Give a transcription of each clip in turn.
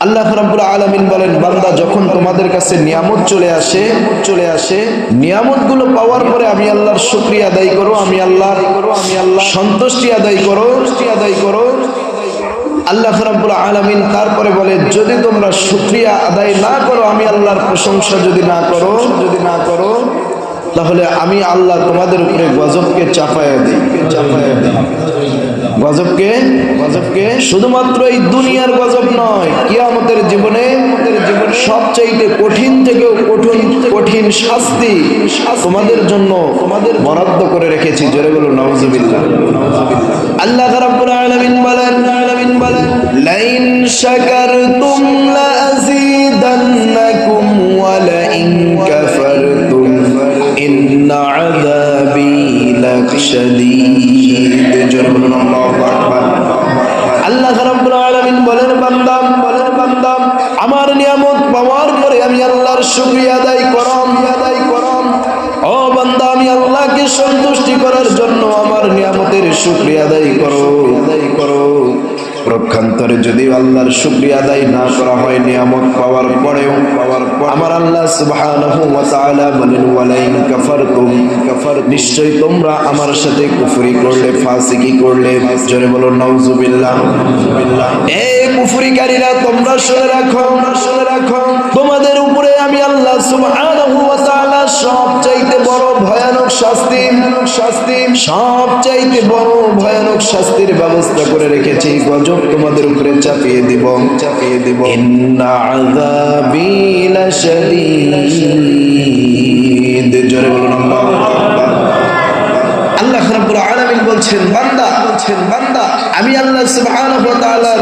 আল্লাহ রাব্বুল আলামিন বলেন, বান্দা যখন তোমাদের কাছে নিয়ামত চলে আসে নিয়ামতগুলো পাওয়ার পরে আমি আল্লাহর শুকরিয়া আদায় করো, আমি আল্লাহ সন্তুষ্টি আদায় করো। আল্লাহ রাব্বুল আলামিন তারপরে বলে, যদি তোমরা শুকরিয়া আদায় না করো, আমি আল্লাহর প্রশংসা যদি না করো তাহলে আমি আল্লাহ তোমাদের উপরে গজবকে চাপায়া দিই। গজবকে শুধুমাত্র এই দুনিয়ার গজব নয়, কিয়ামতের জীবনে সবচাইতে কঠিন থেকেও কঠিন শাস্তি তোমাদের জন্য বরাদ্দ করে রেখেছি। জোরে বলো নাউজুবিল্লাহ। আল্লাহ রাব্বুল আলামিন বলেন, লাইন শাকারতুম লাযীদান্নাকুম ওয়া লাইন কাফারতুম ইন্না আযাবি লাশাদীদ। জোরে বলুন আল্লাহু আকবার। আল্লাহ রাব্বুল আলামিন বলেন, বান্দা আমার নিয়ামত পাওয়ার পরে আমি আল্লাহর শুকরিয়া আদায় করো। ও বান্দা, আমি আল্লাহকে সন্তুষ্টি করার জন্য আমার নিয়ামতের শুকরিয়া আদায় করো। পক্ষান্তরে যদি আল্লাহর শুকরিয়া আদায় না করা হয় নিয়ামত পাওয়ার পরেও আমার আল্লাহ সুবহানাহু ওয়া তাআলা বলেন, ওয়ালাইন কাফারতুম, নিশ্চয় তোমরা আমার সাথে কুফরি করলে, ফাসিকি করলে। জোরে বলো নাউজুবিল্লাহ। এই কুফরিকারীরা, তোমরা শুনে রাখো তোমাদের উপরে আমি আল্লাহ সুবহানাহু ওয়া তাআলা সবচাইতে বড় ভয়ানক শাস্তির ব্যবস্থা করে রেখেছি। গজব তোমাদের উপরে চাপিয়ে দিব। ইন্না আযাবি লাশাদীদ। জোরে বলুন আল্লাহু আকবার। আল্লাহ রাব্বুল আলামিন বলছেন, বান্দা আমি আল্লাহ সুবহানাহু ওয়া তাআলার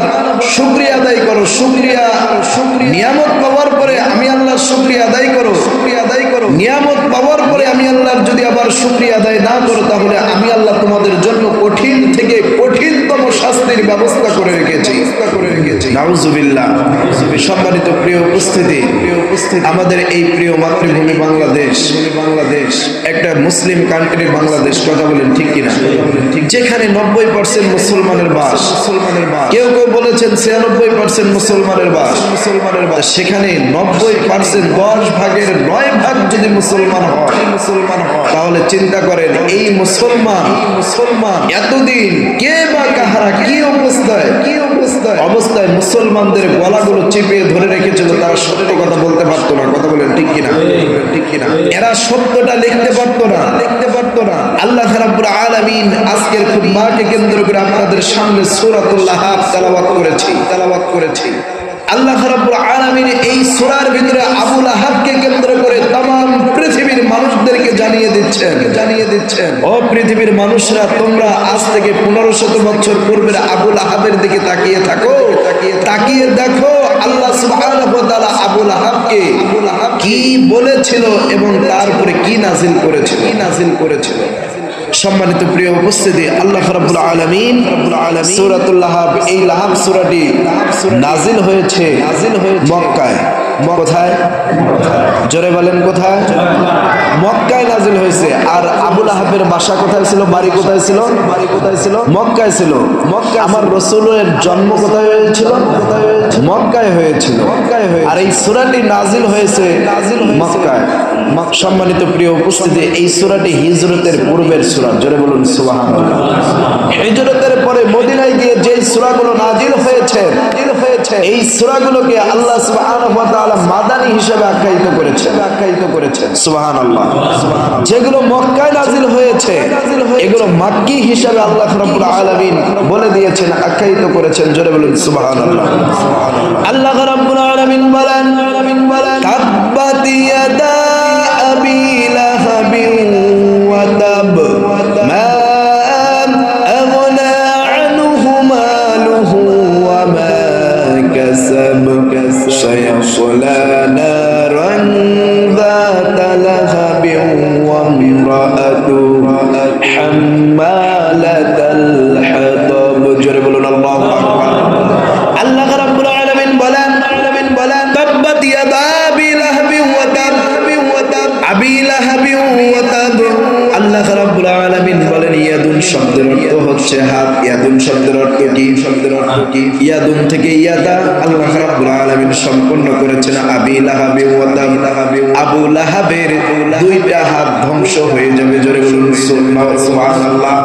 শুকরিয়া আদায় করো। শুকরিয়া নিয়ামত পাওয়ার পরে আমি আল্লাহর শুকরিয়া আদায় করো। নিয়ামত পাওয়ার পরে আমি আল্লাহর যদি আবার শুকরিয়া আদায় না করো, তাহলে আমি আল্লাহ তোমাদের জন্য কঠিন থেকে কঠিনতম শাস্তির ব্যবস্থা করে রেখেছি। নাউজুবিল্লাহ। সম্মানিত প্রিয় উপস্থিতি, আমাদের এই প্রিয় মাতৃভূমি বাংলাদেশ একটা মুসলিম কান্ট্রি বাংলাদেশ, কথা বলেন ঠিক কিনা? যেখানে 90% মুসলমানের বাস, কেউ বলেছেন 96% মুসলমানের বাস, সেখানে 90% 10 ভাগের 9 ভাগ যদি মুসলমান হয়, তাহলে চিন্তা করেন এই মুসলমান এতদিন কে বা কাহারা কি অবস্থায় মুসলমানদের গলাগুলো চিপিয়ে ধরে রেখেছিল, তারা সত্য কথা বলতে পারতো না। কথা বলেন ঠিক কিনা? এরা সত্যটা লিখতে পারতো না। আল্লাহ রাব্বুল আলামিন আজকের খুতবাকে কেন্দ্র করে আপনাদের সামনে সূরাতুল লাহাব তেলাওয়াত করেছি। আল্লাহ রাব্বুল আলামিন এই সূরার ভিতরে আবু লাহাবকে কেন্দ্র করে तमाम পৃথিবীর মানুষদেরকে জানিয়ে দিচ্ছেন, ও পৃথিবীর মানুষরা, তোমরা আজ থেকে 1500 বছর পূর্বের আবু লাহাবের দিকে তাকিয়ে দেখো আল্লাহ সুবহানাহু ওয়া তাআলা আবু লাহাবকে কি বলেছিল এবং তারপরে কি নাজিল করেছিল। সম্মানিত প্রিয় উপস্থিতি, আল্লাহ রাব্বুল আলামিন সূরাতুল লাহাব, এই লাহাব সূরাটি নাজিল হয়েছে মক্কায়। কোথায়? জোরে বলেন কোথায়? মক্কায় নাজিল হয়েছে। আর আবু লাহাবের বাসা কোথায় ছিল? বাড়ি কোথায় ছিল? মক্কায় ছিল। আমার রাসূলের জন্ম কোথায় হয়েছিল? মক্কায় হয়েছিল। আর এই সূরাটি নাজিল হয়েছে মক্কায়। সম্মানিত প্রিয় উপস্থিতি, এই সূরাটি হিজরতের পূর্বের সূরা। জোরে বলুন সুবহানাল্লাহ। হিজরতের পরে মদিনায় গিয়ে যে সূরাগুলো নাজিল হয়েছে, এই সূরাগুলোকে আল্লাহ সুবহানাহু ওয়া তাআলা মাদানী হিসেবে আখ্যায়িত করেছেন। সুবহানাল্লাহ। যেগুলো মক্কায় নাজিল হয়েছে, এগুলো মাক্কি হিসেবে আল্লাহ রাব্বুল আলামিন বলে দিয়েছেন, আখ্যায়িত করেছেন। জোরে বলুন সুবহানাল্লাহ। আল্লাহ রাব্বুল আলামিন বলেন, তাব্বাত ইয়াদা আবি লাহাবিন ওয়া তাব, মা আগনা আনহু মালুহু ওয়া মা কাসাব, সায়াসলা নারান যাতা লাহাবিন ওয়া ইমরাআতুহু হাম্মালাতাল হাতাব। জোরে বলুন আল্লাহু আকবার। আল্লাহ রাব্বুল আলামিন বলেন, তাব্বাত ইয়াদা আবি লাহাবিন ওয়া তাব, আবি লাহাবিন ওয়া তাব। আল্লাহ রাব্বুল আলামিন বলেন, ইয়াদুন শব্দের অর্থ হচ্ছে হাত। ইয়াদুন শব্দের অর্থ কি? ইয়াদুন থেকে ইয়াদা। আল্লাহ রাব্বুল আলামিন সম্পন্ন করেছেন আবি লাহাবি ওয়া তাব। আবু লাহাবের দুইটা হাত ধ্বংস হয়ে যাবে। জোরে বলুন সুবহানাল্লাহ।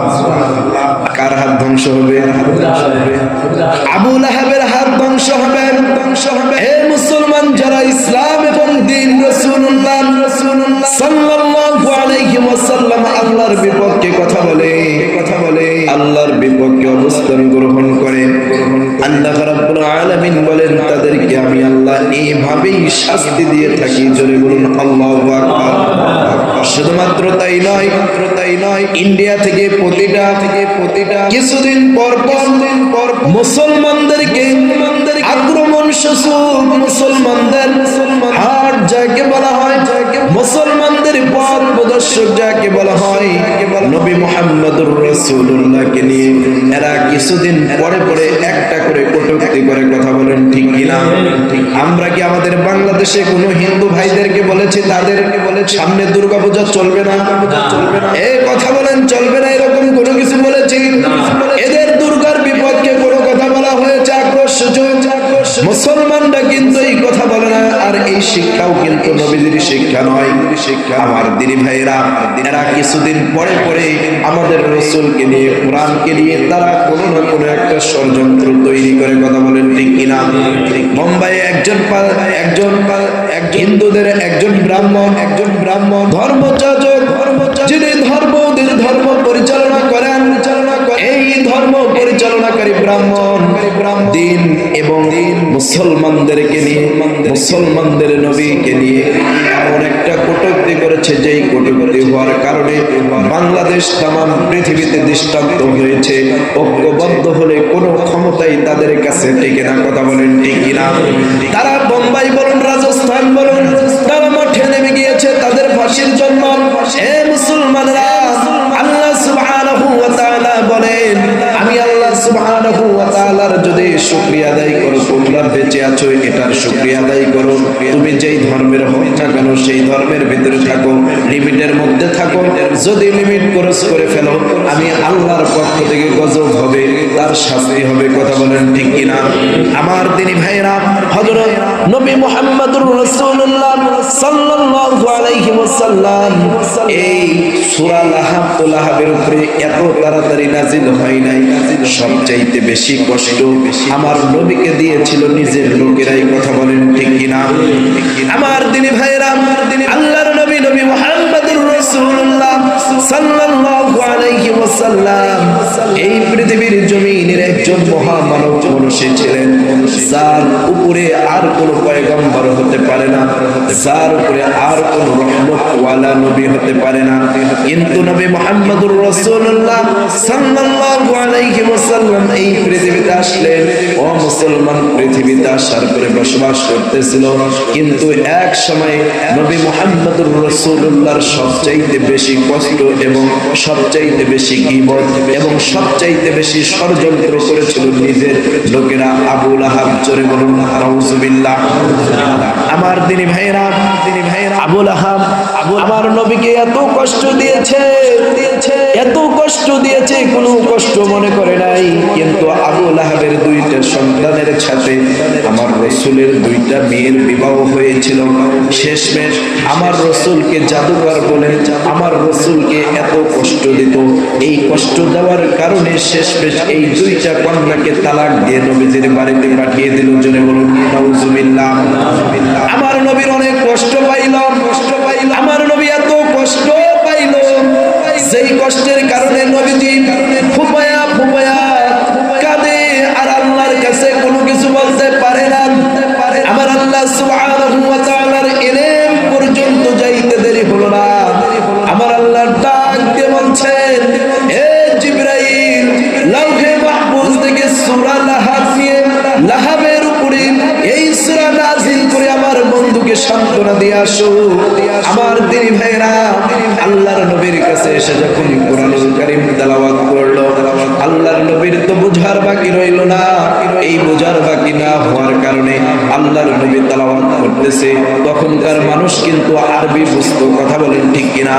কার হাত ধ্বংস হবে? আবু লাহাবের হাত ধ্বংস হবে। হে মুসলমান যারা ইসলাম এবং দ্বীন রাসূলুল্লাহ সাল্লাল্লাহু আলাইহি ওয়াসাল্লাম আল্লাহর বিপক্ষে কথা বলে, আল্লাহর বিপক্ষে অবস্থান গ্রহণ করে, আল্লাহ রাব্বুল আলামিন বলেন তাদেরকে আমি আল্লাহ এইভাবেই শাস্তি দিয়ে থাকি। জোরে বলুন আল্লাহু আকবার। শুধুমাত্র তাই নয়, ইন্ডিয়া থেকে প্রতিটা কিছুদিন পর মুসলমানদেরকে আক্রমণ সূচক মুসলমানদের হাট যাকে বলা হয়, মুসলমানদের পথ প্রদর্শক যাকে বলা হয়, নবী মুহাম্মদুর রাসূলুল্লাহকে নিয়ে এরা কিছুদিন পরে একটা করে কটূক্তি করে কথা বলেন, ঠিক কিনা? আমরা কি আমাদের বাংলাদেশে কোনো হিন্দু ভাইদেরকে বলেছি তাদেরকে বলে সামনে দুর্গাপূজা চলবে না? এই কথা বলেন চলবে না এরকম কোনো কিছু বলেছি? এদের দুর্গার বিপক্ষে কোনো কথা বলা হয়েছে আক্রোশসূচক? মুসলমানরা কিন্তু এই কথা বলে না। আর এই শিক্ষাও কিন্তু নবীদের শিক্ষা নয়। আমার দিনী ভাইরা, এরা কিছুদিন পরে আমাদের রাসূলকে নিয়ে, কোরআনকে নিয়ে তারা কোনো না কোনো একটা ষড়যন্ত্র তৈরি করে কথা বলেন, ঠিক কিনা? মুম্বাইয়ে একজন হিন্দুদের একজন ব্রাহ্মণ ধর্মযাজক, যিনি ধর্ম পরিচালনা করেন, এই ধর্ম পরিচালনাকারী ব্রাহ্মণ দিন এবং মুসলমানদেরকে নিয়ে, মুসলমানদের নবীকে নিয়ে এমন একটা কটূক্তি করেছে, যেই কটূক্তি হওয়ার কারণে বাংলাদেশ তামাম পৃথিবীতে দৃষ্টান্ত হয়েছে। ঐক্যবদ্ধ হলে কোনো ক্ষমতাই তাদের কাছে টিকে না। কথা বলেন, ঠিক কিনা? তারা বোম্বাই বলুন, রাজস্থান বলুন, তারা মাঠে নেমে গিয়েছে তাদের ফাঁসির জন্য। হে মুসলমানরা, আল্লাহ সুবহানাহু ওয়া তাআলা বলেন, আমি আল্লাহ সুবহানাহু ওয়া তাআলার যদি শুকরিয়া আদায় করো, তোমরা বেঁচে আছো এটার শুকরিয়া আদায় করো। তুমি যেই ধর্মের হোক না কেন সেই ধর্মের ভিতরে থাকো, লিমিটের মধ্যে থাকো। যদি লিমিট ক্রস করে ফেলো, আমি আল্লাহর পক্ষ থেকে গজব হবে, তার শাস্তি হবে। কথা বলেন, ঠিক কিনা? আমার দিনী ভাইরা, হযরত নবী মুহাম্মদুর রাসূলুল্লাহ সাল্লাল্লাহু আলাইহি ওয়াসাল্লাম এই সূরা লাহাবের উপরে এত তাড়াতাড়ি নাজিল হয় নাই। সবচাইতে বেশি কষ্ট আমার নবীকে দিয়েছিল নিজের লোকেরাই। কথা বলেন, ঠিক কিনা? আমার দিনী ভাইরা, আল্লাহর নবী মুহাম্মদুর রাসূলুল্লাহ সাল্লাল্লাহু আলাইহি ওয়াসাল্লাম এই পৃথিবীর জমিনের একজন মহামানব মনুষ্য ছিলেন, যার উপরে আর কোনো পয়গম্বর হতে পারে না, যার উপরে আর কোনো রহমতওয়ালা নবী হতে পারে না। কিন্তু নবী মুহাম্মদুর রাসূলুল্লাহ সাল্লাল্লাহু আলাইহি ওয়াসাল্লাম এই পৃথিবীতে আসলেন। ও মুসলমান, পৃথিবীতে আসার পরে বসবাস করতেছিল, কিন্তু এক সময় নবী মুহাম্মদুর রাসূলুল্লাহর সবচাইতে বেশি কষ্ট এবং সবচাইতে বেশি গীবত এবং সবচাইতে বেশি ষড়যন্ত্র করেছিল নিজের লোকেরা, আবু লাহাব। জোরে বলুন নাউজুবিল্লাহ। আমার দিনী ভাইরা, আবু লাহাব আমার নবীকে এত কষ্ট দিয়েছে, কোনো কষ্ট মনে করে নাই। কিন্তু আবু লাহাবের দুইটা সন্তানের সাথে আমার রাসূলের দুইটা মেয়ের বিবাহ হয়েছিল। শেষমেশ আমার রাসূলকে জাদুকর বলে আমার রাসূলকে এত কষ্ট দিত। এই কষ্ট দেওয়ার কারণে শেষমেশ এই দুইটা কন্যাকে তালাক দিয়ে নবীজির বাড়িতে পাঠিয়ে দিল। জোরে বলুন নাউজুবিল্লাহ। আমার নবীর অনেক কষ্ট পাইল, আমার নবী এত কষ্ট পাইল, সেই কষ্টের কারণে নবীজি ফুপায়া কাঁদে আর আল্লাহর কাছে কোনো কিছু বলতে পারে না। আমার আল্লাহ সুবহানাহু ওয়া তাআলার ইলম পর্যন্ত যাইতে দেরি হলো না। আমার আল্লাহ ডাক দিয়ে বলছেন, হে জিবরাইল, লাউহে মাহফুজ থেকে সূরা লাহাব নিয়ে লাহাবের উপরে এই সূরা নাযিল করে আমার বন্ধুকে সান্ত্বনা দিয়ে আসো। আমার দিনী ভাইরা, আল্লাহর নবীর কাছে এসে যখন কোরআনুল কারীম তেলাওয়াত করলো, আল্লাহর নবীর তো বুঝার বাকি রইল না। এই বুঝার বাকি না হওয়ার কারণে আল্লাহর নবী তেলাওয়াত করতেছে, তখনকার মানুষ কিন্তু আরবি বুঝতো। কথা বলেন, ঠিক কিনা?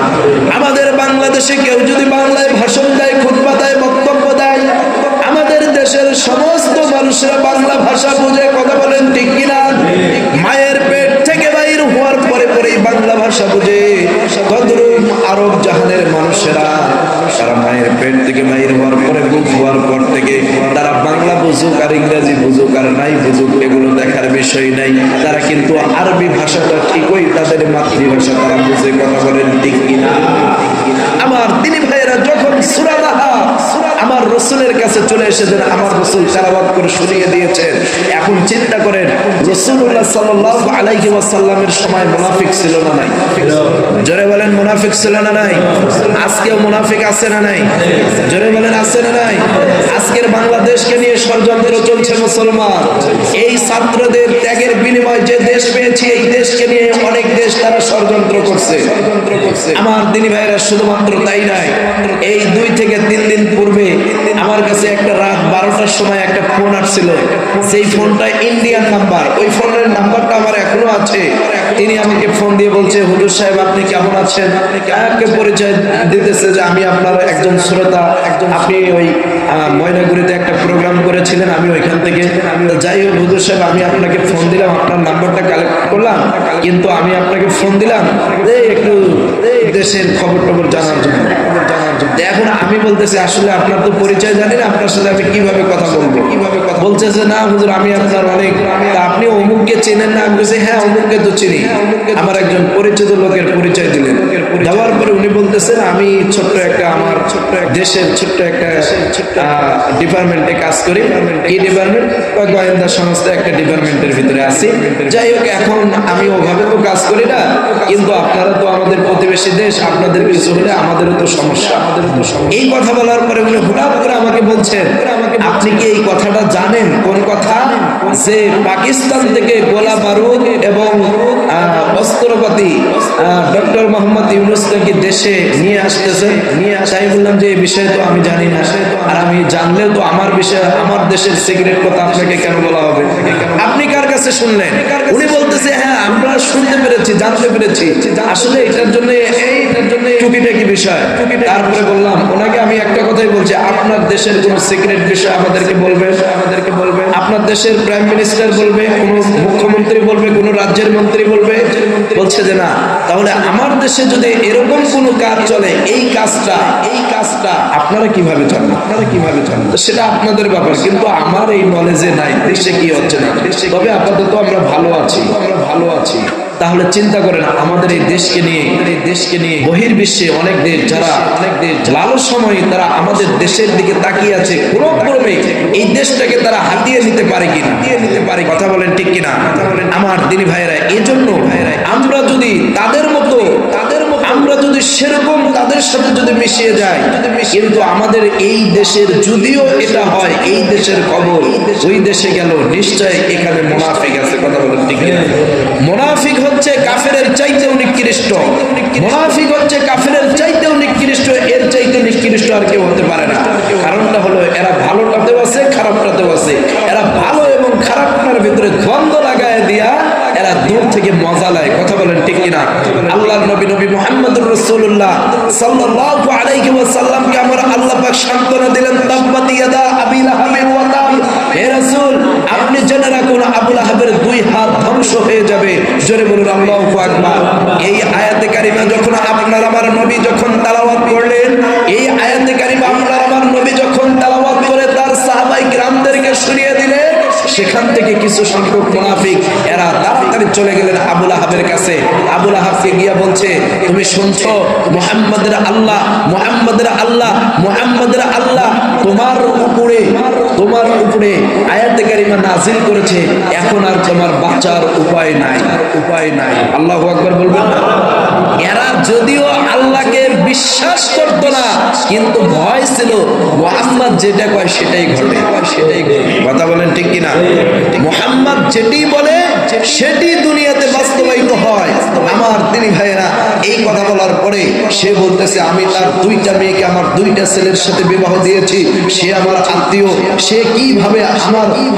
আমাদের বাংলাদেশে কেউ যদি বাংলায় ভাষণ দেয়, খুতবা দেয়, বক্তব্য দেয়, আমাদের দেশের সমস্ত মানুষরা বাংলা ভাষা বোঝে। কথা বলেন, ঠিক কিনা? ভাষাটা ঠিকই তাদের মাতৃভাষা, তারা বুঝে। কথা বলেন ঠিক কিনা? আমার দিনী ভাইয়েরা, যখন সূরা নাহা আমার রাসূলের কাছে চলে এসেছেন, আমার রাসূল তেলাওয়াত করে শুনিয়ে দিয়েছেন। এখন চিন্তা করেন, রাসূলুল্লাহ সাল্লাল্লাহু আলাইহি ওয়াসাল্লামের সময় মুনাফিক ছিল না নাই? জোরে বলেন, মুনাফিক ছিল না নাই? আজকেও মুনাফিক আছে না নাই? জোরে বলেন, আছে না নাই? আজকের বাংলাদেশকে নিয়ে ষড়যন্ত্র চলছে মুসলমান। এই ছাত্রদের ত্যাগের বিনিময়ে যে দেশ পেয়েছি, এই দেশকে নিয়ে অনেক দেশ তারা ষড়যন্ত্র করছে। আমার দিনী ভাইরা, শুধুমাত্র তাই নাই, এই 2 থেকে 3 দিন পূর্বে আমার কাছে একটা রাত 12টার সময় একটা ফোন আসছিল। সেই ফোনটা ইন্ডিয়ান নাম্বার, ওই ফোনের নাম্বারটা আমার এখনো আছে। তিনি আমাকে ফোন দিয়ে বলছে, হুজুর সাহেব আপনি কেমন আছেন? আমাকে পরিচয় দিতেছে যে আমি আপনার একজন শ্রোতা, আপনি ওই ময়নাগুড়িতে একটা প্রোগ্রাম করেছিলেন, আমি ওইখান থেকে। যাই হোক হুজুর সাহেব, আমি আপনাকে ফোন দিলাম, আপনার নাম্বারটা কালেক্ট করলাম, কিন্তু আমি আপনাকে ফোন দিলাম একটু দেশের খবর টবর জানার জন্য। এখন আমি বলতেছি, আসলে আপনার তো পরিচয় জানি না, আপনার সাথে আমি কিভাবে কথা বলবো? বলছে যে না হুজুর, আমি আপনার অনেক, আপনি অমুককে চেনেন না? আমি বলছি হ্যাঁ, অমুককে তো চিনি। আমার একজন পরিচিত লোকের পরিচয় দিলেন। দেওয়ার পরে উনি বলতেছেন, আমি আমার দেশের ছোট্ট একটা ডিপার্টমেন্টে কাজ করি। এই ডিপার্টমেন্ট গোয়েন্দা সংস্থা একটা ডিপার্টমেন্টের ভিতরে আছি। যাই হোক, এখন আমি ওভাবে তো কাজ করি না, কিন্তু আপনারা তো আমাদের প্রতিবেশী দেশ, আপনাদের কিছু হলে আমাদেরও তো সমস্যা। এই কথা বলার পরে উনি হঠাৎ করে আমাকে বলছেন, আপনি কি এই কথাটা জানেন? কোন কথা? যে পাকিস্তান থেকে গোলা বারুদ এবং অস্ত্রপাতি ডক্টর মোহাম্মদ ইউনূস নাকি দেশে নিয়ে আসতেছেন। তাই বললাম যে এই বিষয়ে তো আমি জানি না, আর আমি জানলেও তো আমার বিষয়ে, আমার দেশের সিগারেট কথা আপনাকে কেন বলা হবে? আপনি কার কাছে শুনলেন? উনি বলতেছে হ্যাঁ, আমরা শুনতে পেরেছি, জানতে পেরেছি, আসলে এটার জন্য টুকিটাকি বিষয়। তারপরে বললাম ওনাকে, আমি একটা কথাই বলছি, আপনার দেশের কোন সিক্রেট বিষয় আমাদেরকে বলবেন। আপনার দেশের প্রাইম মিনিস্টার বলবে, কোন মুখ্যমন্ত্রী বলবে, কোন রাজ্যের মন্ত্রী বলবে? বলছে যে না। তাহলে আমার দেশে যদি এরকম কোন কাজ চলে, এই কাজটা আপনারা কিভাবে জানেন? সেটা আপনাদের ব্যাপার, কিন্তু আমার এই নলেজে নাই দেশে কি হচ্ছে না। তবে আপাতত আমরা ভালো আছি। তাহলে চিন্তা করেন, আমাদের এই দেশকে নিয়ে বহির্বিশ্বে অনেক দেশ, যারা লালস সময় তারা আমাদের দেশের দিকে তাকিয়ে আছে, ক্রমে এই দেশটাকে তারা হাতিয়ে নিতে পারে কিনা? কথা বলেন ঠিক কিনা? আমার দিনী ভাইয়েরা, এজন্য আমরা যদি তাদের মতো আমরা যদি সেরকম তাদের সাথে যদি মিশিয়ে যাই, কিন্তু আমাদের এই দেশের যদিও এটা হয়, এই দেশের খবর ওই দেশে গেল, নিশ্চয় এখানে মুনাফিক আছে। কথা বলেন ঠিক কিনা? মুনাফিক হচ্ছে কাফেরের চাইতেও নিকৃষ্ট। মুনাফিক হচ্ছে কাফেরের চাইতেও নিকৃষ্ট, এর চাইতে নিকৃষ্ট আর কেউ হতে পারে না। কারণটা হলো, এরা ভালোটাতেও আছে, খারাপটাতেও আছে। এরা ভালো এবং খারাপটার ভিতরে দ্বন্দ্ব লাগায় দিয়া এরা দূর থেকে মজা লায়। কথা বলেন ঠিক কিনা? আল্লাহর নবী মুহাম্মদুর রাসূলুল্লাহ সাল্লাল্লাহু আলাইহি ওয়াসাল্লামকে আমার আল্লাহ পাক সান্ত্বনা দিলেন, তাব্বাত ইয়াদা আবি লাহাবিন ওয়া তাব। হে রাসূল, আপনি জেনে রাখুন আবু লাহাবের 2 হাত ধ্বংস হয়ে যাবে। জোরে বলুন আল্লাহু আকবার। এই আয়াতে কারিমা যখন আপনার আমার নবী যখন তেলাওয়াত করলেন, এই আয়াতে কারিমা আপনার আমার নবী যখন তেলাওয়াত করে তার সাহাবায়ে কিরামদেরকে শুনিয়ে দিলেন, সেখান থেকে কিছু সংখ্যক মুনাফিক এরা তাড়াতাড়ি চলে গেলেন আবু লাহাবের কাছে। আবু লাহাবকে গিয়া বলছে, তুমি শুনছো মুহাম্মাদের আল্লাহ তোমার উপরে আয়াতে কারিমা নাযিল করেছে, এখন আর তোমার বাঁচার উপায় নাই। আল্লাহু আকবার বলবেন না? এরা যদিও আল্লাহকে বিশ্বাস করত না, কিন্তু ভয় ছিল মুহাম্মদ যেটা কয় সেটাই ঘটে। কথা বলেন ঠিক কিনা? মুহাম্মদ যেটি বলে সেটি দুনিয়াতে বাস্তবায়িত হয়। আমার দিনী ভাইয়েরা, এই কথা বলার পরে সে বলতেছে, আমি তার 2টা মেয়েকে আমার 2টা ছেলের সাথে বিবাহ দিয়েছি, সে আমার আত্মীয়, সে কিভাবে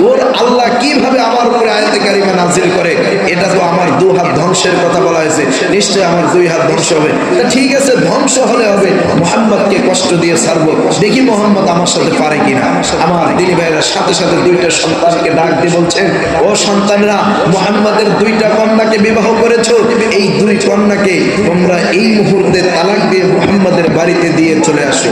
ওর আল্লাহ কিভাবে আমার উপরে আয়াতে কারিমা নাযিল করে, এটা তো আমার 2 হাত ধ্বংসের কথা বলা হয়েছে, নিশ্চয় আমার 2 হাত ধ্বংস হবে। তা ঠিক আছে, ধ্বংস হলে হবে, মুহাম্মদকে কষ্ট দিয়ে ছাড়বো, দেখি মুহাম্মদ আমার সাথে পারে কিনা। আমার দিনী ভাইয়েরা সাথে 2টা সন্তানকে ডাক দিয়ে বলছেন, ও সন্তানরা, মুহাম্মদের 2টা কন্যাকে বিবাহ করেছো, এই 2 কন্যাকে তোমরা এই মুহূর্তে তালাক দিয়ে মুহাম্মাদের বাড়িতে দিয়ে চলে আসো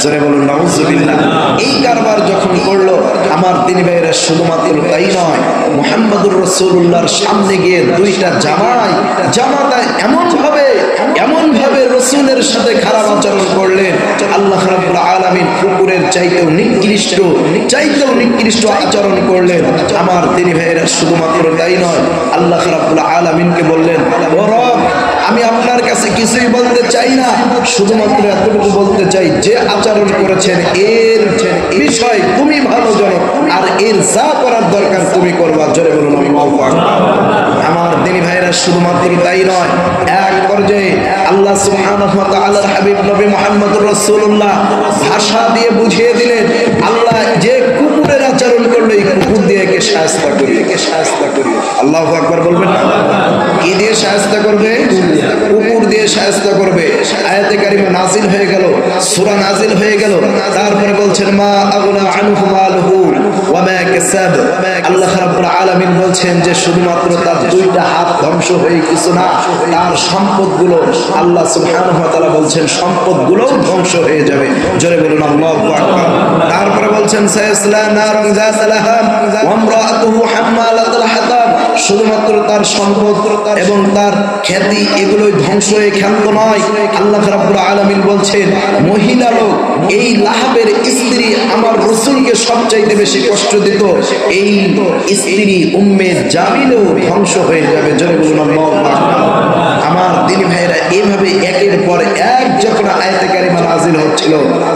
জোরে বলুন নাউজুবিল্লাহ। এই কারবার যখন করলো আমার দিনী ভাইয়েরা, শুধুমাত্র তাই নয়, মুহাম্মদুর রাসূলুল্লাহর সামনে গিয়ে দুইটা জামাতা এমনভাবে রাসূলের সাথে খারাপ আচরণ করলেন, আল্লাহ রাব্বুল আলামিন কুকুরের চাইতেও নিকৃষ্ট আচরণ করলেন। আমার দিনী ভাইয়েরা, শুধুমাত্র তাই নয়, আল্লাহ রাব্বুল আলামিনকে বললেন, ও রব, আমি আপনার কাছে কিছুই বলতে চাই না, শুধুমাত্র এতটুকু বলতে চাই, যে আচরণ করেছেন এর বিষয় তুমি ভালো জানো, আর এর যা করার দরকার তুমি করবা। জোরে বলুন আল্লাহু আকবার। আমার দিনী ভাইরা, শুধুমাত্র তাই নয়, এক পর্যায়ে আল্লাহ সুবহানাহু ওয়া তাআলার হাবিব নবী মুহাম্মদুর রাসূলুল্লাহ ভাষা দিয়ে বুঝিয়ে দিলেন, আল্লাহ যে কুকুরের আচরণ করলো এই কুকুর দিয়ে একে শায়েস্তা করি। আল্লাহু আকবার বলবেন না? কি দিয়ে শায়েস্তা করবে? কুকুর দিয়ে শায়েস্তা করবে। আয়াতে কারিমা নাজিল হয়ে গেল, সূরা নাজিল হয়ে গেল। তারপরে বলছেন, মা আগনা আনহু মালুহু ওয়া মা কাসাব। আল্লাহ রাব্বুল আলামিন বলছেন যে শুধুমাত্র তার দুইটা হাত ধ্বংস হয়ে কিছু না, তার সম্পদগুলো, আল্লাহ সুবহানাহু ওয়া তাআলা বলছেন সম্পদগুলো ধ্বংস হয়ে যাবে। জোরে বলুন আল্লাহু আকবার। তারপরে বলছেন, সায়াসলা নারান যাতা লাহাব ওয়া ইমরাআতুহু হাম্মালাতুল হাতাব। শুধুমাত্র তার সম্পদ এবং তার খ্যাতি এগুলোই ধ্বংস হয়ে ক্ষান্ত নয়। আল্লাহ রাব্বুল আলামিন বলছেন, মহিলা লোক এই লাহাবের স্ত্রী আমার রাসূলকে সবচাইতে বেশি কষ্ট দিত, এই স্ত্রী উম্মে জামিলও ধ্বংস হয়ে যাবে। জোরে বলুন আল্লাহু আকবার। আমার দিনী ভাইয়েরা, এইভাবে একের পর এক যখন আয়াতে কারিমা নাজিল হচ্ছিল,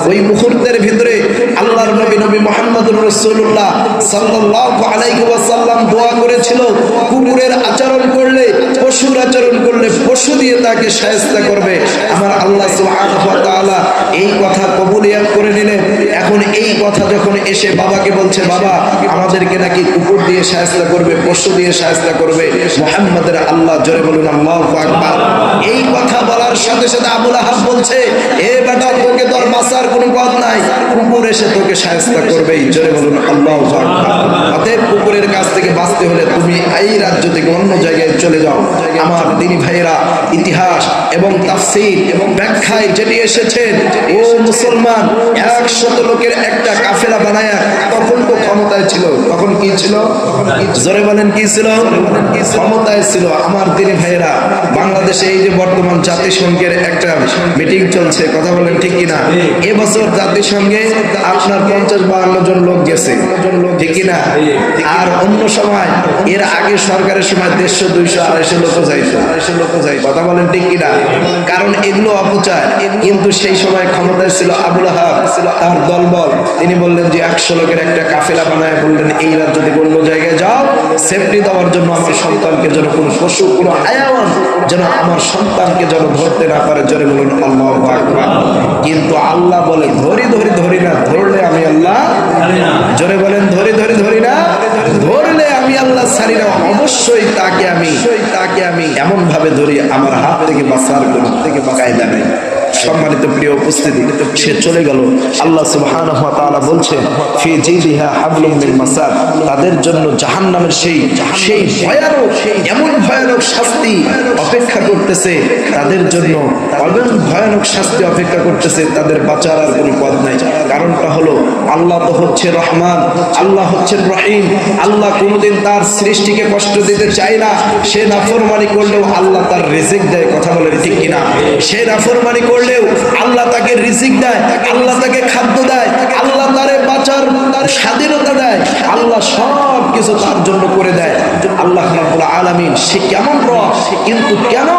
ওই মুহূর্তের ভিতরে আল্লাহর নবী মুহাম্মদুর রাসূলুল্লাহ সাল্লাল্লাহু আলাইহি ওয়াসাল্লাম দোয়া করেছিল, কুকুরের আচরণ করলে, পশুর আচরণ করলে পশু দিয়ে তাকে শায়েস্তা করবে। আমার আল্লাহ সুবহানাহু ওয়া তাআলা এই কথা কবুলিয়াত করে নিলেন। এখন এই কথা যখন এসে বাবাকে বলছে, বাবা আমাদেরকে নাকি কুকুর দিয়ে শায়েস্তা করবে, পশু দিয়ে শায়েস্তা করবে, মুহাম্মাদের আল্লাহ, জোরে বলুন আল্লাহু আকবার। এই কথা বলার সাথে সাথে আবু লাহাব বলছে, এ বেটা, তোকে তোর বাঁচার কোনো পথ নাই, কুকুর এসে তোকে শায়েস্তা করবেই। জোরে বলুন আল্লাহু আকবার। অতএব কুকুরের কাছ থেকে বাঁচতে হলে তুমি এই রাজ্য থেকে অন্য জায়গায় চলে যাও। আমার দিনী ভাইয়েরা, ইতিহাস এবং তাফসীর এবং ব্যাখ্যায় যেটি এসেছেন, ও মুসলমান, 100 লোকের একটা কাফেলা বানায়া তখন তো ক্ষমতায় ছিল। তখন কি ছিল? জোরে বলেন কি ছিল? ক্ষমতায় ছিল। আমার দিনী ভাইয়েরা, বাংলাদেশে এই যে বর্তমান জাতিসংঘের একটা মিটিং চলছে, কথা বলেন ঠিক কিনা? এবছর জাতিসংঘে আপনার 50-52 জন লোক গেছে, ঠিক কিনা? আর অন্য সময়, এর আগে সরকারের সময় 150, 200, 250 লোক যাই, কথা বলেন ঠিক কিনা? কারণ এগুলো অপচার। কিন্তু সেই সময় ক্ষমতায় ছিল আবু লাহাব, তার দলবল। তিনি বললেন যে 100 লোকের একটা কাফেলা বানায় বললেন, এই রাজ্য থেকে অন্য জায়গায় যাও, সেফটি দেওয়ার জন্য আমার সন্তানকে যেন কোনো পশু, কোনো হায়াওয়ান যেন আমার সন্তানকে যেন ধরতে না পারে। জোরে বলুন আল্লাহু আকবার। কিন্তু আল্লাহ বলে, ধরি না, ধরলে আমি আল্লাহ, জোরে বলেন ধরি না, ধরলে আমি আল্লাহ ছাড়ি না, অবশ্যই তাকে আমি এমন ভাবে ধরি আমার হাত থেকে বাঁচার কোনো কায়দা নেই। সম্মানিত প্রিয় উপস্থিতি, সে চলে গেল। আল্লাহ সুবহানাহু ওয়া তাআলা বলছেন, ফি জিদিহা হাবলুম মিন মাসাদ। তাদের জন্য জাহান্নামের সেই এমন ভয়ানক শাস্তি অপেক্ষা করতেছে, তাদের জন্য ভয়ানক শাস্তি অপেক্ষা করতেছে, তাদের বাঁচার আর কোনো পথ নাই। কারণটা হলো, আল্লাহ তো হচ্ছে রহমান, আল্লাহ হচ্ছেন রহিম। আল্লাহ কোনোদিন তার সৃষ্টিকে কষ্ট দিতে চায় না। সে নাফরমানি করলেও আল্লাহ তার রিজিক দেয়, কথা বলেন ঠিক কিনা? সে নাফরমানি করলেও আল্লাহ তাকে রিজিক দেয়, আল্লাহ তাকে খাদ্য দেয়, আল্লাহ তারে বাঁচার স্বাধীনতা দেয়, আল্লাহ সব কিছু তার জন্য করে দেয়। আল্লাহ রাব্বুল আলামিন, সে কেমন রব, কিন্তু কেন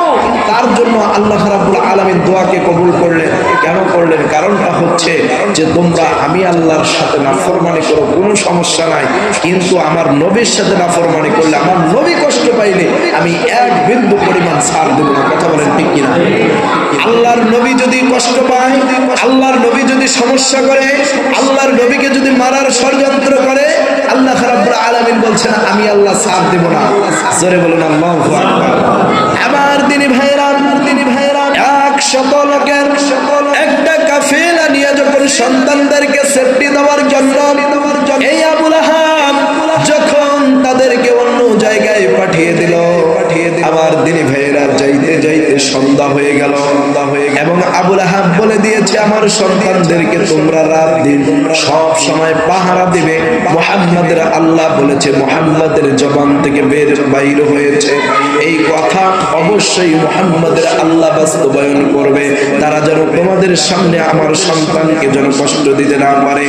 তার জন্য আল্লাহ রাব্বুল আলামিন দোয়াকে কবুল করলেন? কেন করলেন? কারণটা হচ্ছে যে তোমরা আমি আল্লাহর সাথে নাফরমানি করো, কোনো সমস্যা নাই, কিন্তু আমার নবীর সাথে নাফরমানি করলে, আমার নবী কষ্ট পাইলে আমি এক বিন্দু পরিমাণ ছাড় দেব না, কথা বলেন ঠিক কিনা? আল্লাহর নবী যদি কষ্ট পায়, আল্লাহর নবী যদি সমস্যা করে, আল্লাহর নবীকে যদি মারার ষড়যন্ত্র করে, আল্লাহ রাব্বুল আলামিন বলছেন আমি আল্লাহ ছাড় দেব না। জোরে বলুন আল্লাহু আকবার। আমার দিনী ভাইরা, 100 লোকের একটা কাফেলা নিয়ে যখন সন্তানদেরকে সেফটি দেওয়ার জন্য এই আবু লাহাব যখন তাদেরকে অন্য জায়গায় পাঠিয়ে দিল, আমার দিনী ভাইয়েরা, যাইতে সন্ধ্যা হয়ে গেল এবং আবু লাহাব বলে দিয়েছে আমার সন্তানদেরকে তোমরা রাত দিন সব সময় পাহারা দিবে। মুহাম্মাদের আল্লাহ বলেছে, মুহাম্মাদের জবান থেকে বাইর হয়েছে এই কথা অবশ্যই মুহাম্মাদের আল্লাহ বাস্তবায়ন করবে। তারা যেন তোমাদের সামনে আমার সন্তানকে যেন কষ্ট দিতে না পারে।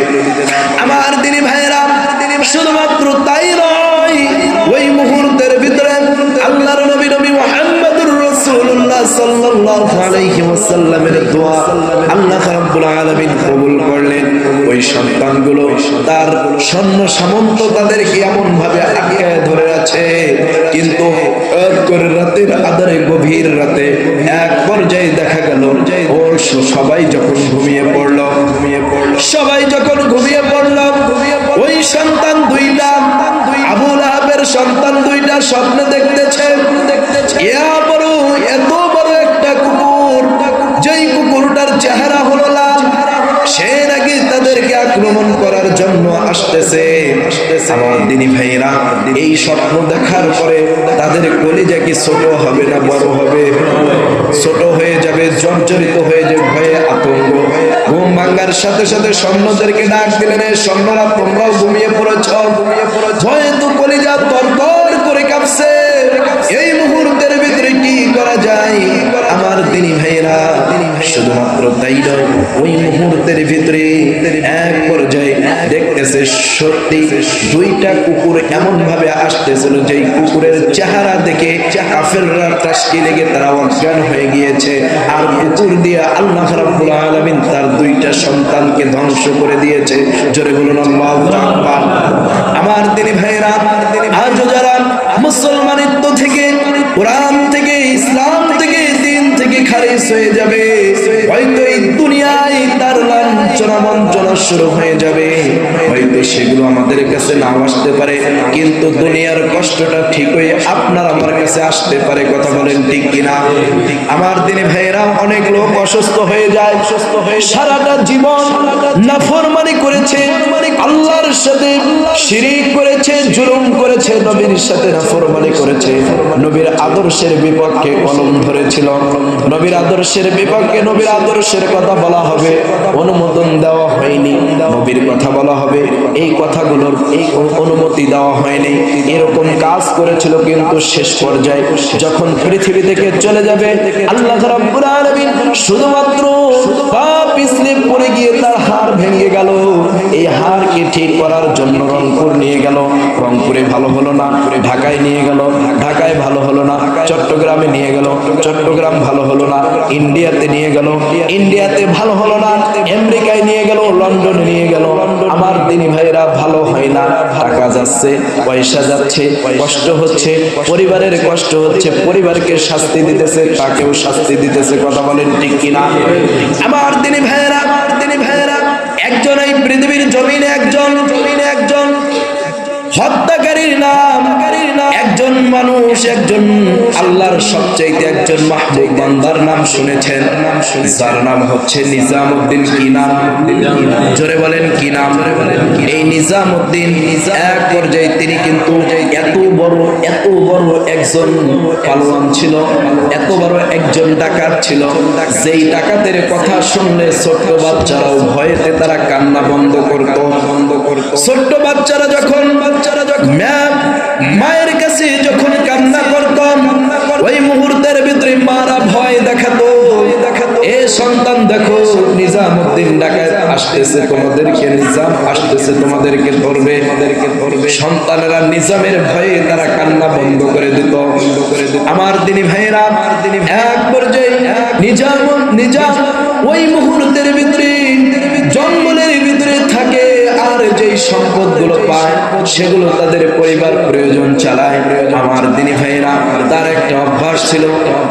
আমার দিনী ভাইরা, শুধুমাত্র তাই নয়, ওই মুহূর্তের ভিতরে আল্লাহর নবী মুহাম্মদুর রাসূলুল্লাহ সাল্লাল্লাহু আলাইহি ওয়াসাল্লামের দোয়া আল্লাহ রাব্বুল আলামিন কবুল করলেন। ওই সন্তানগুলো তার সৈন্য সামন্ত তাদেরকে এমন ভাবে আটকায় ধরে আছে, কিন্তু রাতের আধারে গভীর রাতে এক পর্যায়ে দেখা গেল সবাই যখন ঘুমিয়ে পড়ল, ওই সন্তান দুইটা, আবু লাহাবের সন্তান দুইটা স্বপ্ন দেখতেছে এত বড় একটা কুকুর, যেই কুকুরটার চেহারা হলো লাল, সে নাকি তাদেরকে আক্রমণ করার জন্য আসতেছে। আমার দিনী ভাইরা, এই স্বপ্ন দেখার পরে তাদের কলিজা কি ছোট হবে না বড় হবে? ছোট হয়ে যাবে, জর্জরিত হয়ে যাবে ভয়ে আতঙ্ক। ঘুম ভাঙার সাথে সাথে সৈন্যদেরকে ডাক দিলেন, সৈন্যরা তোমরাও ঘুমিয়ে পড়েছ, ভয়ে তো কলিজা তরতর করে কাঁপছে। এই মুহূর্তের ভিতরে কি করা যায়? আমার দিনী ভাইরা, শুধুমাত্র তাই নয়, ওই মুহূর্তের ভিতরে এক পর্যায়ে দেখতেছে সত্যি দুইটা কুকুর এমন ভাবে আসতেছিল যে কুকুরের চেহারা দেখে কাফেররা তাসকি লেগে তারা অজ্ঞান হয়ে গিয়েছে। আর কুকুর দিয়ে আল্লাহ রাব্বুল আলামিন তার দুইটা সন্তানকে ধ্বংস করে দিয়েছে। জোরে বলুন আল্লাহু আকবার। আমার দিনী ভাইরা, আজ যারা মুসলমানিত্ব থেকে, কোরআন থেকে, ইসলাম থেকে, দিন থেকে খারিজ হয়ে যাবে, হয়তো এই দুনিয়ায় তার লাঞ্ছনা বঞ্চনা শুরু হয়ে যাবে, হয়তো সেগুলো আমাদের কাছে নাও আসতে পারে, কিন্তু দুনিয়ার কষ্টটা ঠিকই আপনার আমার কাছে আসতে পারে। কথা বলেন ঠিক কিনা? আমার দিনী ভাইয়েরা, অনেক লোক অসুস্থ হয়ে যায়, সারাটা জীবন নাফরমানি করেছে, আল্লাহর সাথে শিরিক করেছে, জুলুম করেছে, নবীর সাথে নাফরমানি করেছে, নবীর আদর্শের বিপক্ষে কলম ধরেছিল, নবীর আদর্শের বিপক্ষে, নবীর আদর্শের কথা বলা হবে, অনুমোদন দেওয়া হয়নি, নবীর কথা বলা হবে, এই কথাগুলোর এই অনুমতি দেওয়া হয়নি, এরকম কাজ করেছিল। কিন্তু শেষ পর্যায়ে যখন পৃথিবী থেকে চলে যাবে, আল্লাহ রাব্বুল আলামিন শুধুমাত্র পা পিছলে পড়ে গিয়ে তার হাড় ভেঙে গেল। এই হাড়কে ঠিক করার জন্য রংপুর নিয়ে গেল, রংপুরে ভালো হলো না, ঢাকায় নিয়ে গেল, ঢাকায় ভালো হলো না, চট্টগ্রামে নিয়ে গেল, চট্টগ্রাম ভালো হলো না, ইন্ডিয়াতে নিয়ে গেল, ইন্ডিয়াতে ভালো হলো না, আমেরিকায় নিয়ে গেল, লন্ডনে নিয়ে গেল। আমার দিনী ভাইরা, ভালো হয় না, টাকা যাচ্ছে, পয়সা যাচ্ছে, কষ্ট হচ্ছে, পরিবারের কষ্ট হচ্ছে, পরিবারকে শাস্তি দিতেছে, তাকেও শাস্তি দিতেছে। কথা বলেন ঠিক কিনা? আমার দিনী ভাইরা, একজন এই পৃথিবীর জমিনে একজন হত্যাকারীর নাম, একজন মানুষ, একজন আল্লাহর সবচাইতে একজন মাহবুব বান্দার নাম শুনেছেন, যার নাম হচ্ছে নিজামউদ্দিন। কি নাম? জোরে বলেন কি নাম? এই নিজামউদ্দিন এক পর্যায়ে তিনি কিন্তু এত বড় একজন পালোয়ান ছিল, এত বড় একজন ডাকাত ছিল, যেই ডাকাতের কথা শুনলে ছোট্ট বাচ্চারাও ভয়েতে তারা কান্না বন্ধ করত। ছোট্ট বাচ্চারা যখন মায়ের কাছে যখন কান্না করতাম, ওই মুহূর্তের ভিতরে মারা ভয় দেখাতো, এ সন্তান দেখো নিজামউদ্দিন ডাকাত আসতেছে, তোমাদেরকে নিজাম আসতেছে, তোমাদেরকে ধরবে। সন্তানেরা নিজামের ভয়ে তারা কান্না বন্ধ করে দিত। আমার দিনী ভাইয়েরা, এক পর্যায়ে নিজাম ওই মুহূর্তের ভিতরে জঙ্গলের ভিতরে থাকে, আর যেই সম্পদগুলো পায় সেগুলো তাদের পরিবার প্রয়োজন চালায়। আমার দিনী ভাইয়েরা, তার একটা অভ্যাস ছিল,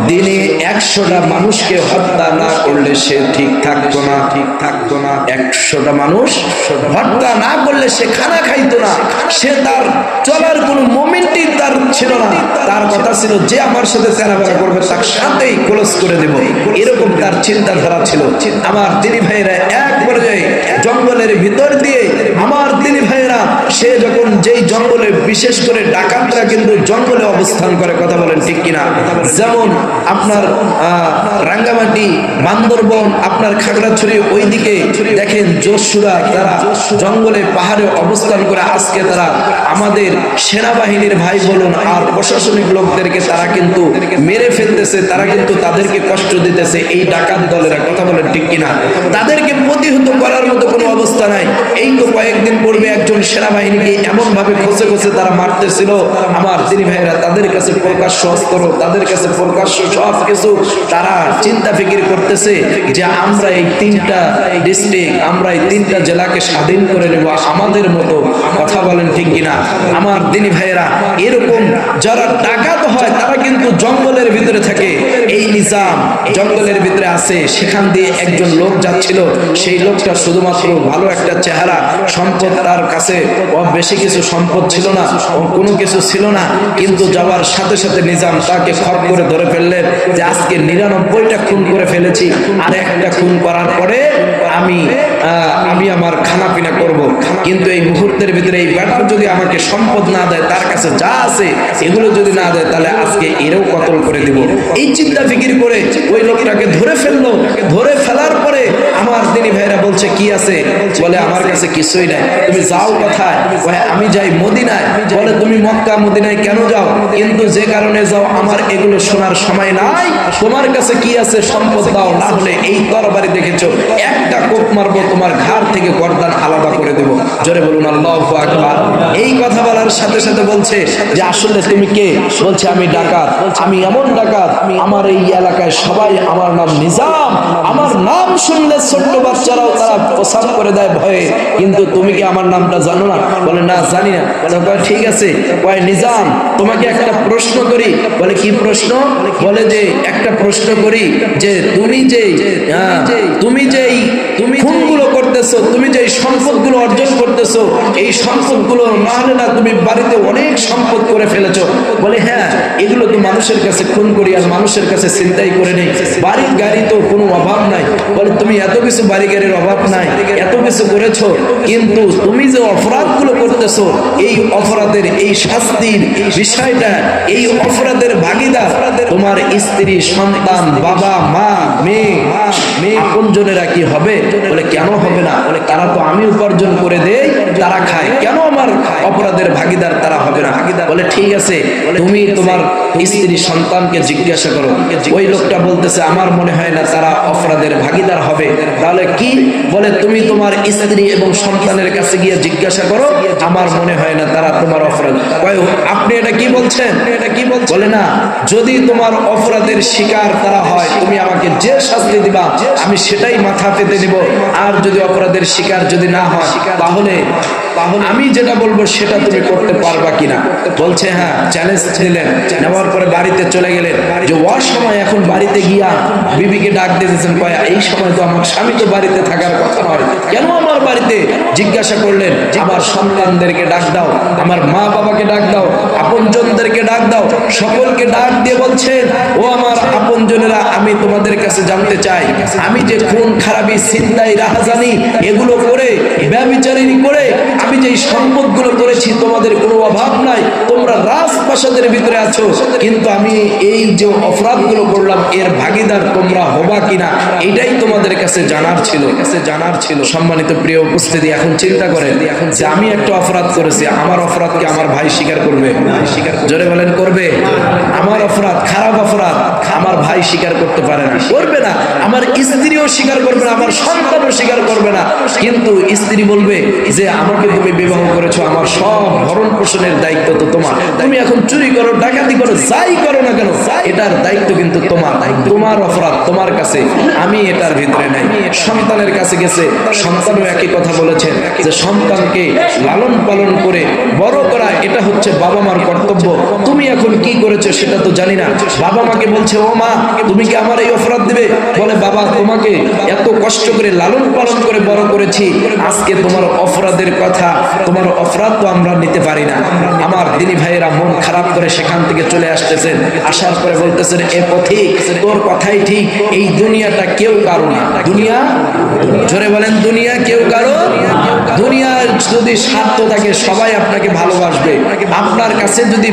দিনে 100টা মানুষকে হত্যা না করলে সে ঠিক থাকতো না। 100টা মানুষ হত্যা না করলে সে খানা খাইতো না, সে তার চলার কোনো মোমেন্টই তার ছিল না। তার কথা ছিল, যে আমার সাথে চেনাবেড়া করবে তার সাথেই ক্লোজ করে দেব, এরকম তার চিন্তাধারা ছিল। আমার দিনী ভাইয়েরা, এক পর্যায়ে জঙ্গলের ভিতর দিয়ে আমার দিনী ভাইয়েরা ভাইরা, সে যখন যেই জঙ্গলে, বিশেষ করে ডাকাতরা কিন্তু জঙ্গলে অবস্থান করে, কথা বলেন ঠিক কিনা? যেমন আপনার রাঙ্গামাটি, বান্দরবন, আপনার খাগড়াছড়ি ওইদিকে দেখেন জোশসুরা, তারা জঙ্গলে পাহাড়ে অবস্থান করে আজকে তারা আমাদের সেনাবাহিনীর ভাই বলুন আর প্রশাসনিক লোকদেরকে তারা কিন্তু মেরে ফেলতেছে, তারা কিন্তু তাদেরকে কষ্ট দিতেছে এই ডাকাত দলেরা, কথা বলেন ঠিক কিনা? তাদেরকে প্রতিহত করার মতো কোনো অবস্থা নাই। এই তো কয়েকদিন পূর্বে একজন সেনাবাহিনীকে এমন ভাবে খসে খসে তারা মারতেছিল, আমার দিনী ভাইরা, তাদের কাছে প্রকাশ্য অস্ত্র, তাদের কাছে প্রকাশ্য সব কিছু, তারা চিন্তা ফিকির করতেছে যে আমরা এই 3টা ডিস্ট্রিক্ট, আমরা এই 3টা জেলাকে স্বাধীন করে নেব আমাদের মতো, কথা বলেন ঠিক কিনা? আমার দিনী ভাইয়েরা, এরকম যারা ডাকাত হয় তারা কিন্তু জঙ্গলের ভিতরে থাকে। এই নিজাম জঙ্গলের ভিতরে আছে, সেখান দিয়ে একজন লোক যাচ্ছিল, সেই লোকটা শুধুমাত্র ভালো একটা চেহারা, সম্পদ তার কাছে বেশি কিছু সম্পদ ছিল না, কোনো কিছু ছিল না, কিন্তু যাওয়ার সাথে সাথে নিজাম তাকে খপ করে ধরে ফেললেন যে আজকে 99টা খুন করে ফেলেছি, আর একটা খুন করার পরে আমি আমার খানা পিনা করব, কিন্তু এই মুহূর্তের ভিতরে এই ব্যাটার যদি আমাকে সম্পদ না দেয়, তার কাছে যা আছে এগুলো যদি না দেয়, তাহলে আজকে এরও কতল করে দিব। এই চিন্তা ফিকির করে ওই লোকটাকে ধরে ফেললো। ধরে ফেলার পরে আমার দিনী ভাইরা বলছে কি আছে? বলে আমার কাছে কিছুই নাই। তুমি যাও কোথায়? আমি যাই মদিনায়। বলে তুমি মক্কা মদিনায় কেন যাও? কিন্তু যে কারণে যাও আমার এগুলো শোনার সময় নাই, তোমার কাছে কি আছে সম্পদ দাও, না হলে এই তরবারি দেখেছো একটা কোপ মারবো, তোমার ঘাড় থেকে গর্দান আলাদা করে দেব। জোরে বলুন আল্লাহু আকবার। এই কথা বলার সাথে সাথে বলছে যে আসলে তুমি কে? বলছে আমি ডাকাত। আমি এমন ডাকাত, আমার এই এলাকায় সবাই আমার নাম নিজাম, আমার নাম শুনলে ছোট্ট বাচ্চারাও তারা প্রসাব করে দেয় ভয়ে, কিন্তু তুমি কি আমার নামটা জানো না? বলে না জানি না। বলে ঠিক আছে, কয় নিজাম তোমাকে একটা প্রশ্ন করি। বলে কি প্রশ্ন? বলে যে একটা প্রশ্ন করি যে তুমি খুনগুলো করতেছো, তুমি যে সম্পদগুলো অর্জন করতেছো, এই সম্পদগুলো না হলে না তুমি বাড়িতে অনেক সম্পদ করে ফেলেছো। বলে হ্যাঁ, এগুলো তো মানুষের কাছে খুন করি আর মানুষের কাছে চিন্তাই করে নেই, বাড়ি গাড়ি তো কোনো অভাব নাই। বলে তুমি এত কিছু বাড়ি গাড়ির অভাব নাই, এত কিছু করেছো, কিন্তু তুমি যে অপরাধগুলো করতেছো, এই অপরাধের এই শাস্তির বিষয়টা, এই অপরাধের ভাগিদার তোমার স্ত্রী, সন্তান, বাবা, মা, মেয়ে, আপনজনেরা কি হবে? বলে কেন হবে না? বলে তারা তো আমি উপার্জন করে দেই, তারা খায়, কেন আমার অপরাধের ভাগিদার তারা হবে না? বলে ঠিক আছে, তুমি তোমার স্ত্রী সন্তানকে জিজ্ঞাসা করো। ওই লোকটা বলতেছে আমার মনে হয় না তারা অপরাধের ভাগিদার হবে। তাহলে কি? বলে তুমি তোমার স্ত্রী এবং সন্তানের কাছে গিয়ে জিজ্ঞাসা করো, আমার মনে হয় না তারা তোমার অপরাধ। আপনি এটা কি বলছেন? এটা কি বলছেন? বলে না, যদি তোমার অপরাধের শিকার তারা হয়, তুমি আমাকে যে শাস্তি দিবা আমি সেটাই মাথা পেতে নিব, আর যদি অপরাধের শিকার যদি না হয়, তাহলে আমি যেটা বলবো সেটা তুমি করতে পারবা কিনা? বলছে হ্যাঁ। চ্যালেঞ্জ নিলেন, নেওয়ার পরে বাড়িতে চলে গেলেন। যে অসময় এখন বাড়িতে গিয়া বিবিকে ডাক দিয়েছেন, কয় এই সময় তো আমার স্বামী তো বাড়িতে থাকার কথা নয়, কেন আমার বাড়িতে? জিজ্ঞাসা করলেন, আমার সন্তানদেরকে ডাক দাও, আমার মা বাবাকে ডাক দাও, আপনজনদেরকে ডাক দাও, সকলকে ডাক দিয়ে বলছেন, ও আমার আপনজনেরা, আমি তোমাদের কাছে জানতে চাই, আমি যে খুন খারাপি, ছিনতাই, রাহাজানি এগুলো করে, ব্যভিচারিণী করে আমি যে সম্পদগুলো করেছি, তোমাদের কোনো অভাব নাই, তোমরা রাজপ্রাসাদের ভিতরে আছো, কিন্তু আমি এই যে অপরাধগুলো করলাম এর ভাগিদার তোমরা হবা কিনা, এটাই তোমাদের কাছে জানার ছিল। সম্মানিত প্রিয় উপস্থিতি, এখন চিন্তা করেন যে আমি একটা অপরাধ করেছি, আমার অপরাধকে আমার ভাই স্বীকার করবে? জোরে বলেন করবে? আমার অপরাধ, খারাপ অপরাধ আমার ভাই স্বীকার করতে পারে না, করবে না, আমার স্ত্রীও স্বীকার করবে না, আমার সন্তানও স্বীকার করবে না, কিন্তু স্ত্রী বলবে যে আমাকে তুমি বিবাহ করেছো, আমার সব ভরণ পোষণের দায়িত্ব তো তোমার, তুমি এখন চুরি করো, ডাকাতি করো, যাই করো না কেন, এটার দায়িত্ব কিন্তু তোমার, তোমার অপরাধ তোমার কাছে, আমি এটার ভিতরে নাই। সন্তানের কাছে গেছে, সন্তানও একই কথা বলেছেন যে সন্তানকে লালন পালন করে বড় করা এটা হচ্ছে বাবা মার কর্তব্য, তুমি এখন কি করেছো করেছে সেটা তো জানি না। বাবা মাকে বলছে, ও মা তুমি কি আমার এই অপরাধ দিবে? বলে, বাবা তোমাকে এত কষ্ট করে লালন পালন করে বড় করেছি, আজকে তোমার অপরাধের কথা, তোমার অপরাধ তো আমরা নিতে পারি না। আমার দিনী ভাইয়েরা মন খারাপ করে সেখান থেকে চলে আসতেছেন। আসার পরে বলতেছেন, এ পথিক তোর কথাই ঠিক, এই দুনিয়াটা কেউ কারো না। দুনিয়া, জোরে বলেন, দুনিয়া কেউ কারো। দুনিয়ার যদি স্বার্থ থাকে সবাই আপনাকে ভালোবাসবে। আপনার কাছে যদি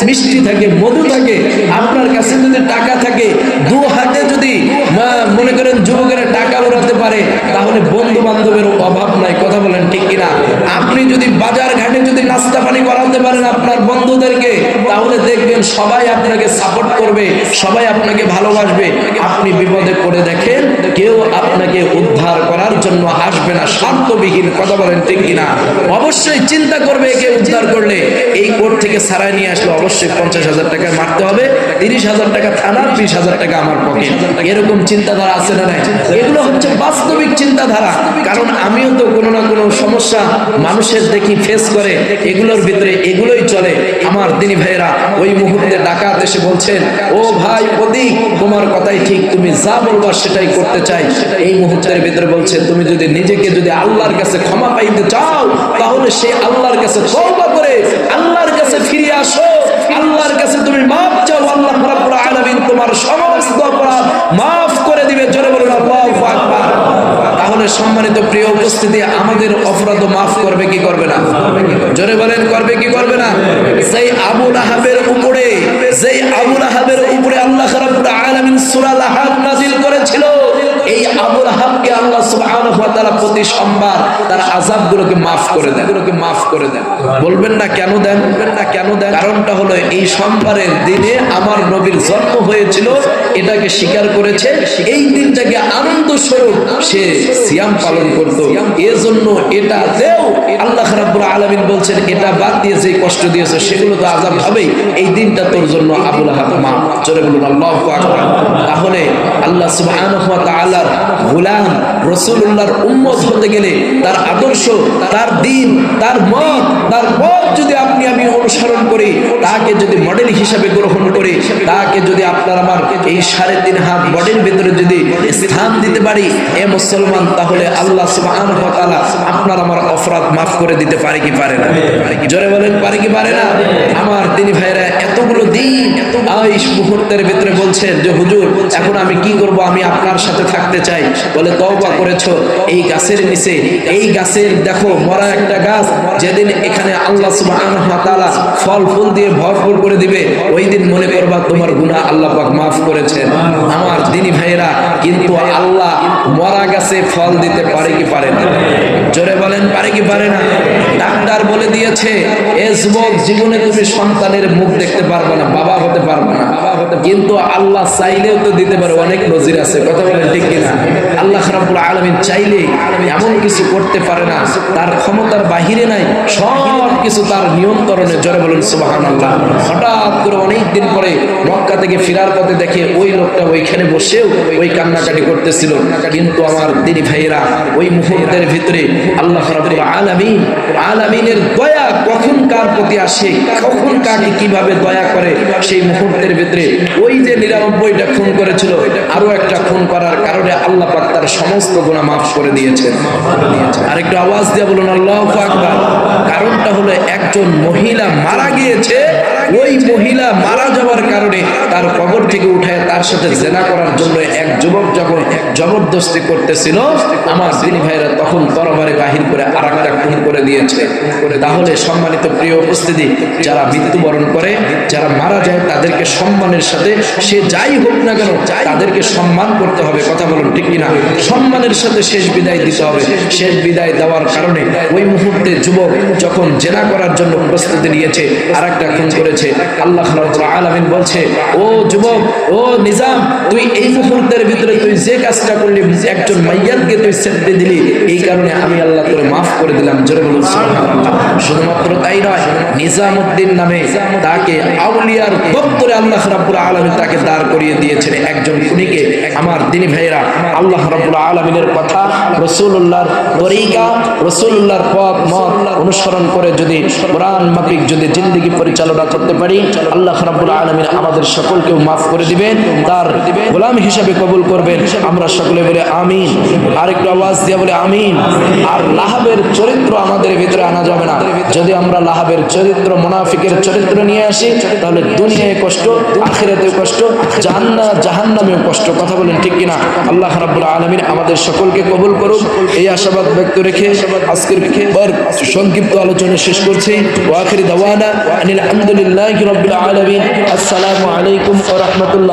মিষ্টি থাকে, মধু থাকে, আপনার কাছে যদি টাকা থাকে, দু হাতে যদি মনে করেন যুবকেরা টাকা উড়াতে পারে, তাহলে বন্ধু বান্ধবের অভাব নাই। কথা বলেন ঠিক কিনা? আপনি যদি বাজার ঘাটে যদি নাস্তা পানি করাতে পারেন আপনার বন্ধুদেরকে, তাহলে দেখবেন সবাই আপনাকে সাপোর্ট করবে, সবাই আপনাকে ভালোবাসবে। আপনি বিপদে পড়ে দেখেন কেউ আপনাকে উদ্ধার করার জন্য আসবে না, স্বার্থবিহীন। কথা বলেন ঠিক কিনা? অবশ্যই চিন্তা করবে একে উদ্ধার করলে এই কোর্ট থেকে ছাড়াই নিয়ে আসলে অবশ্যই 50,000 টাকা মারতে হবে, 30,000 টাকা থানার, 20,000 টাকা আমার পকেট। এরকম চিন্তাধারা আছে না নাই? এগুলো হচ্ছে বাস্তবিক চিন্তাধারা। কারণ আমিও তো কোনো না কোনো সমস্যা মানুষের দেখি ফেস করে, এগুলোর ভিতরে এগুলোই চলে। আমার দিনী ভাইয়েরা ওই মুহূর্তে ডাকাত এসে বলছেন, ও ভাই প্রতীক তোমার কথাই ঠিক, তুমি যা বলবা সেটাই করতে চাই। এই মুহূর্তের ভিতরে বলছে, তুমি যদি নিজেকে যদি আল্লাহর কাছে ক্ষমা পাইতে চাও, তাহলে সে আল্লাহর কাছে তওবা করে আল্লাহর কাছে ফিরে আসো, আল্লাহর কাছে তুমি মাফ চাও, আল্লাহ রাব্বুল আলামিন তোমার সমস্ত অপরাধ মাফ করে দিবে। জোরে বলুন আল্লাহু আকবার। তাহলে সম্মানিত প্রিয় উপস্থিতি, আমাদের অপরাধ মাফ করবে কি করবে না? জোরে বলেন, করবে কি করবে না? সেই আবু লাহাবের উপরে, যেই আবু লাহাবের উপরে আল্লাহ রাব্বুল আলামিন সূরা লাহাব নাযিল করেছিল, এই আবু লাহাবকে আল্লাহ সুবহানাহু ওয়া তাআলা প্রতি সোমবার তার আযাবগুলোকে maaf করে দেন, মাফ করে দেন। বলবেন না কেন দেন? কারণটা হলো এই সোমবারের দিনে আমার নবীর জন্ম হয়েছিল, এটাকে স্বীকার করেছে, এই দিনটাকে আনন্দ স্বরূপ সে সিয়াম পালন করত। এজন্য এটা দেও, আল্লাহ রাব্বুল আলামিন বলছেন এটা বাদ দিয়ে যে কষ্ট দিয়েছে সেগুলো তো আযাব হবেই, এই দিনটা তোর জন্য আবু লাহাব মাফ। জোরে বলুন আল্লাহু আকবার। তাহলে আল্লাহ সুবহানাহু ওয়া তাআলার গোলাম রাসূলুল্লাহর উম্মত হতে গেলে তার আদর্শ, তার দ্বীন, তার মত, তার পথ যদি আপনি আমি অনুসরণ করি, তাকে যদি মডেল হিসেবে গ্রহণ করি, তাকে যদি আপনার আমার এই 3.5 হাত বডির ভিতরে যদি স্থান দিতে পারি এ মুসলমান, তাহলে আল্লাহ সুবহানাহু ওয়া তাআলা আপনার আমার অপরাধ মাফ করে দিতে পারে কি পারে না? জোরে বলেন, পারে কি পারে না? আমার দিনী ভাইরা এতগুলো দিন এই মুহূর্তের ভিতরে বলছেন যে হুজুর এখন আমি কি করব, আমি আপনার সাথে থাকতে চাই। বলে তওবা করেছো, এই গাছের নিচে, এই গাছের দেখো মরা একটা গাছ, যেদিন এখানে আল্লাহ সুবহানাহু ওয়া তাআলা ফল ফুল দিয়ে ভরপুর করে দিবে, ওই দিন মনে করবা তোমার গুনাহ আল্লাহ পাক মাফ করেছেন। আমার দিনী ভাইরা, কিন্তু আল্লাহ মরা গাছে ফল দিতে পারে কি পারে না? জোরে বলেন, পারে কি পারে না? ডাক্তার বলে দিয়েছে এ যুবক জীবনে তুমি সন্তানের মুখ দেখতে পারবে না, বাবা হতে পারবে না, কিন্তু আল্লাহ চাইলেও তো দিতে পারে। অনেক নজির আছে, কথা বলেন ঠিক কিনা? আল্লাহ রাব্বুল আলামিন চাইলে এমন কিছু করতে পারে না, তার ক্ষমতার বাহিরে নাই, সব কিছু তার নিয়ন্ত্রণে। জোরে বলেন সুবহানাল্লাহ। হঠাৎ করে অনেক দিন পরে মক্কা থেকে ফেরার পথে দেখে ওই লোকটা ওইখানে বসেও ওই কান্নাকাটি করতেছিল। কিন্তু আমার দিনী ভাইয়েরা, ওই মুহূর্তের ভিতরে আল্লাহ রাব্বুল আলামিনের দয়া কখন কার প্রতি আসে, কখন কাকে কিভাবে দয়া করে, সেই মুহূর্তের ভিতরে ওই যে 99টা খুন করেছিল, আরো একটা খুন করার কারণে আল্লাহ পাক তার সমস্ত গুনাহ মাফ করে দিয়েছেন। আরেকটু আওয়াজ দিয়ে বলুন আল্লাহু আকবার। কারণটা হলো একজন মহিলা মারা গিয়েছে, ওই মহিলা মারা যাওয়ার কারণে তার কবর থেকে উঠায় তার সাথে জেনা করার জন্য এক যুবক যখন জবরদস্তি করতেছিল, আমার দিনী ভাইরা তখন তরবারি বাহির করে আরেকটা খুন করে দিয়েছে। তাহলে সম্মানিত প্রিয় উপস্থিতি, যারা মৃত্যুবরণ করে, যারা মারা যায়, তাদেরকে সম্মানের সাথে, সে যাই হোক না কেন, তাদেরকে সম্মান করতে হবে। কথা বলুন ঠিক কিনা? সম্মানের সাথে শেষ বিদায় দিতে হবে। শেষ বিদায় দেওয়ার কারণে ওই মুহূর্তে যুবক যখন জেনা করার জন্য প্রস্তুতি নিয়েছে, আরেকটা খুন করেছে। আল্লাহ রাব্বুল আলামিন বলছে, ও যুবক, ও নিজাম, তুই এই মুহূর্তের ভিতরে তুই যে কাজটা করলি, একজন মাইয়াতকে তুই ছেড়ে দিলি, এই কারণে আমি আল্লাহ তোরে মাফ করে দিলাম। জোরে বলুন সুবহানাল্লাহ। শুধুমাত্র তাই নয়, নিজামউদ্দিন নামে তাকে আউলিয়ার দপ্তরে আল্লাহ রাব্বুল আলামিন তাকে দাঁড় করিয়ে দিয়েছেন একজন খুনিকে। আমার দিনী ভাইয়েরা, আল্লাহ রাব্বুল আলামিনের কথা, রাসূলুল্লাহর তরিকা, রাসূলুল্লাহর পথ মত অনুসরণ করে যদি কোরআন মাফিক যদি জিন্দেগি পরিচালনা করতে চলতে পারি, আল্লাহ রাব্বুল আলামিন আমাদের সকলকেও মাফ করে দিবেন, তার গোলাম হিসাবে কবুল করবেন। আমরা সকলে বলে আমিন। আরেকটু আওয়াজ দিয়ে বলে আমিন। আর লাহাবের চরিত্র আমাদের ভিতরে আনা যাবে না। যদি আমরা লাহাবের চরিত্র, মুনাফিকের চরিত্র নিয়ে আসি, তাহলে দুনিয়ায় কষ্ট, আখিরাতেও কষ্ট, জাহান্নামেও কষ্ট। কথা বলেন ঠিক কিনা? আল্লাহ রাব্বুল আলামিন আমাদের সকলকে কবুল করুন, এই আশাবাদ ব্যক্ত রেখে আজকের সংক্ষিপ্ত আলোচনা শেষ করছি। ওয়া আখিরু দাওয়ানা আনিল হামদুলিল্লাহি রাব্বিল আলামিন। আসসালামু আলাইকুম ওয়া রাহমাতুল্লাহ।